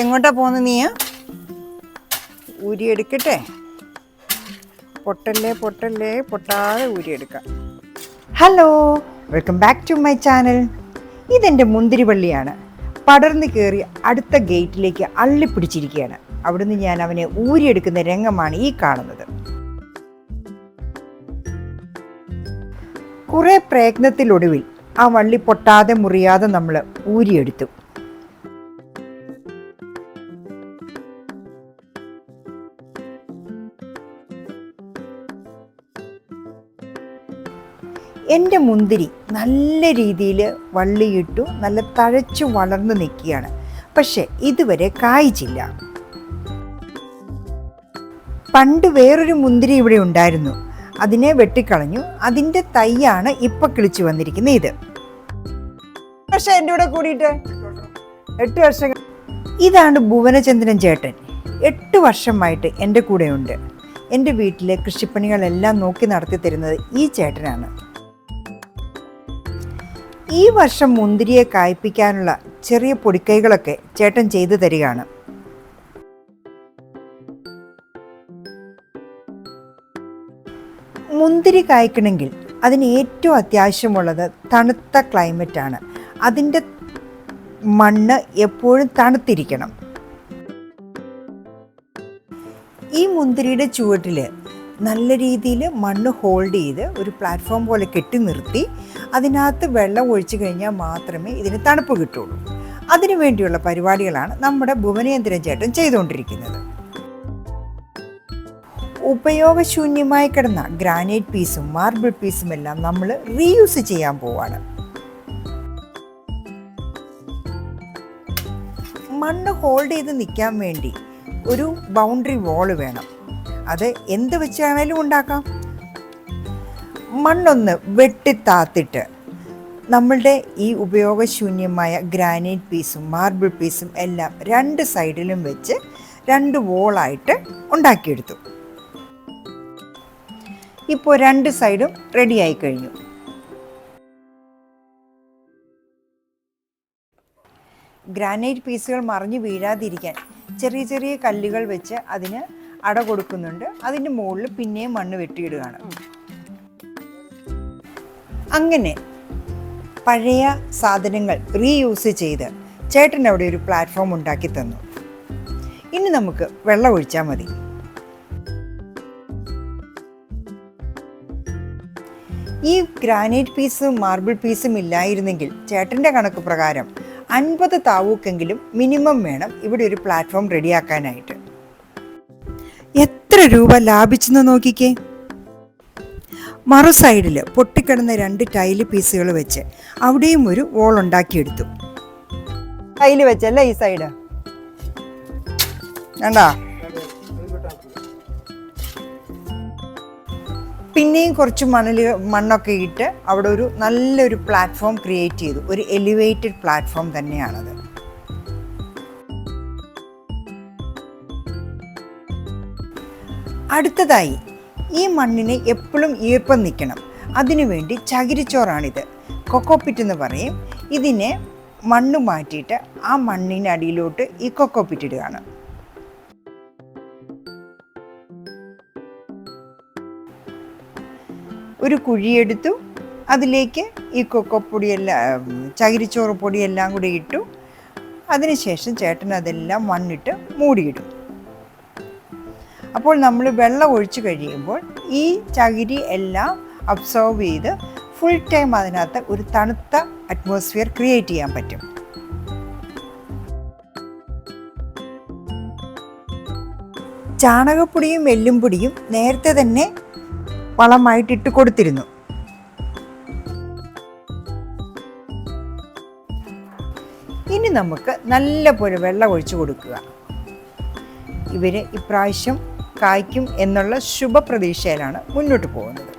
എങ്ങോട്ടാ പോകുന്ന നീ? ഊരിയെടുക്കട്ടെ. പൊട്ടല്ലേ പൊട്ടല്ലേ, പൊട്ടാതെ ഊരിയെടുക്കാം. Hello, welcome back to my channel. ഇതെൻ്റെ മുന്തിരിവള്ളിയാണ്. പടർന്നു കയറി അടുത്ത ഗേറ്റിലേക്ക് അള്ളിപ്പിടിച്ചിരിക്കുകയാണ്. അവിടുന്ന് ഞാൻ അവനെ ഊരിയെടുക്കുന്ന രംഗമാണ് ഈ കാണുന്നത്. കുറേ പ്രയത്നത്തിലൊടുവിൽ ആ വള്ളി പൊട്ടാതെ മുറിയാതെ നമ്മൾ ഊരിയെടുത്തു. എൻ്റെ മുന്തിരി നല്ല രീതിയിൽ വള്ളിയിട്ടു, നല്ല തഴച്ചു വളർന്നു നിൽക്കുകയാണ്. പക്ഷെ ഇതുവരെ കായ്ച്ചില്ല. പണ്ട് വേറൊരു മുന്തിരി ഇവിടെ ഉണ്ടായിരുന്നു, അതിനെ വെട്ടിക്കളഞ്ഞു. അതിൻ്റെ തൈയാണ് ഇപ്പം കിളിച്ചു വന്നിരിക്കുന്നത്. ഇത് പക്ഷെ എൻ്റെ കൂടെ കൂടിയിട്ട് 8 വർഷം. ഇതാണ് ഭുവനചന്ദ്രൻ ചേട്ടൻ. 8 വർഷമായിട്ട് എൻ്റെ കൂടെയുണ്ട്. എൻ്റെ വീട്ടിലെ കൃഷിപ്പണികളെല്ലാം നോക്കി നടത്തി തരുന്നത് ഈ ചേട്ടനാണ്. ഈ വർഷം മുന്തിരിയെ കായ്പിക്കാനുള്ള ചെറിയ പൊടിക്കൈകളൊക്കെ ചേട്ടൻ ചെയ്തു തരികയാണ്. മുന്തിരി കായ്ക്കണമെങ്കിൽ അതിന് ഏറ്റവും അത്യാവശ്യമുള്ളത് തണുത്ത ക്ലൈമറ്റാണ്. അതിൻ്റെ മണ്ണ് എപ്പോഴും തണുത്തിരിക്കണം. ഈ മുന്തിരിയുടെ ചുവട്ടിൽ നല്ല രീതിയിൽ മണ്ണ് ഹോൾഡ് ചെയ്ത് ഒരു പ്ലാറ്റ്ഫോം പോലെ കെട്ടി നിർത്തി അതിനകത്ത് വെള്ളം ഒഴിച്ചു കഴിഞ്ഞാൽ മാത്രമേ ഇതിന് തണുപ്പ് കിട്ടുള്ളൂ. അതിനു വേണ്ടിയുള്ള പരിപാടികളാണ് നമ്മുടെ ഭുവനേന്ദ്രൻ ചേട്ടൻ ചെയ്തുകൊണ്ടിരിക്കുന്നത്. ഉപയോഗശൂന്യമായി കിടന്ന ഗ്രാനൈറ്റ് പീസും മാർബിൾ പീസും എല്ലാം നമ്മൾ റീയൂസ് ചെയ്യാൻ പോവാണ്. മണ്ണ് ഹോൾഡ് ചെയ്ത് നിൽക്കാൻ വേണ്ടി ഒരു ബൗണ്ടറി വാള് വേണം. അത് എന്ത് വെച്ചാണേലും ഉണ്ടാക്കാം. മണ്ണൊന്ന് വെട്ടിത്താത്തിട്ട് നമ്മളുടെ ഈ ഉപയോഗശൂന്യമായ ഗ്രാനൈറ്റ് പീസും മാർബിൾ പീസും എല്ലാം 2 സൈഡിലും വെച്ച് 2 വോളായിട്ട് ഉണ്ടാക്കിയെടുത്തു. ഇപ്പോൾ 2 സൈഡും റെഡിയായി കഴിഞ്ഞു. ഗ്രാനൈറ്റ് പീസുകൾ മറിഞ്ഞു വീഴാതിരിക്കാൻ ചെറിയ ചെറിയ കല്ലുകൾ വെച്ച് അതിന് അട കൊടുക്കുന്നുണ്ട്. അതിൻ്റെ മുകളിൽ പിന്നെയും മണ്ണ് വെട്ടിയിടുകയാണ്. അങ്ങനെ പഴയ സാധനങ്ങൾ റീയൂസ് ചെയ്ത് ചേട്ടൻ അവിടെ ഒരു പ്ലാറ്റ്ഫോം ഉണ്ടാക്കി തന്നു. ഇനി നമുക്ക് വെള്ളം ഒഴിച്ചാൽ മതി. ഈ ഗ്രാനൈറ്റ് പീസും മാർബിൾ പീസും ഇല്ലായിരുന്നെങ്കിൽ ചേട്ടൻ്റെ കണക്ക് പ്രകാരം 50 താവൂക്കെങ്കിലും മിനിമം വേണം ഇവിടെ ഒരു പ്ലാറ്റ്ഫോം റെഡിയാക്കാനായിട്ട്. എത്ര രൂപ ലാഭിച്ചെന്ന് നോക്കിക്കേ. മറു സൈഡിൽ പൊട്ടിക്കിടന്ന 2 ടൈല് പീസുകൾ വെച്ച് അവിടെയും ഒരു വോൾ ഉണ്ടാക്കിയെടുത്തു. ടൈല് വെച്ചല്ലേ ഈ സൈഡ് കണ്ടാ. പിന്നെയും കുറച്ച് മണ്ണൊക്കെ ഇട്ട് അവിടെ ഒരു നല്ലൊരു പ്ലാറ്റ്ഫോം ക്രിയേറ്റ് ചെയ്തു. ഒരു എലിവേറ്റഡ് പ്ലാറ്റ്ഫോം തന്നെയാണത്. അടുത്തതായി ഈ മണ്ണിന് എപ്പോഴും ഈർപ്പം നിൽക്കണം. അതിനുവേണ്ടി ചകിരിച്ചോറാണിത്. കൊക്കോപ്പിറ്റ് എന്ന് പറയും. ഇതിനെ മണ്ണ് മാറ്റിയിട്ട് ആ മണ്ണിനടിയിലോട്ട് ഈ കൊക്കോപ്പിറ്റ് ഇടുകയാണ്. ഒരു കുഴിയെടുത്തു, അതിലേക്ക് ഈ കൊക്കോപ്പൊടിയെല്ലാം ചകിരിച്ചോറ് പൊടിയെല്ലാം കൂടി ഇട്ടു. അതിനുശേഷം ചേട്ടൻ അതെല്ലാം മണ്ണിട്ട് മൂടിയിടും. അപ്പോൾ നമ്മൾ വെള്ളം ഒഴിച്ചു കഴിയുമ്പോൾ ഈ ചകിരി എല്ലാം അബ്സോർബ് ചെയ്ത് ഫുൾ ടൈം അതിനകത്ത് ഒരു തണുത്ത അറ്റ്മോസ്ഫിയർ ക്രിയേറ്റ് ചെയ്യാൻ പറ്റും. ചാണകപ്പൊടിയും എല്ലും പൊടിയും നേരത്തെ തന്നെ വളമായിട്ടിട്ട് കൊടുത്തിരുന്നു. ഇനി നമുക്ക് നല്ല പോലെ വെള്ളം ഒഴിച്ചു കൊടുക്കുക. ഇവർ ഇപ്രാവശ്യം കായ്ക്കും എന്നുള്ള ശുഭപ്രതീക്ഷയിലാണ് മുന്നോട്ട് പോകുന്നത്.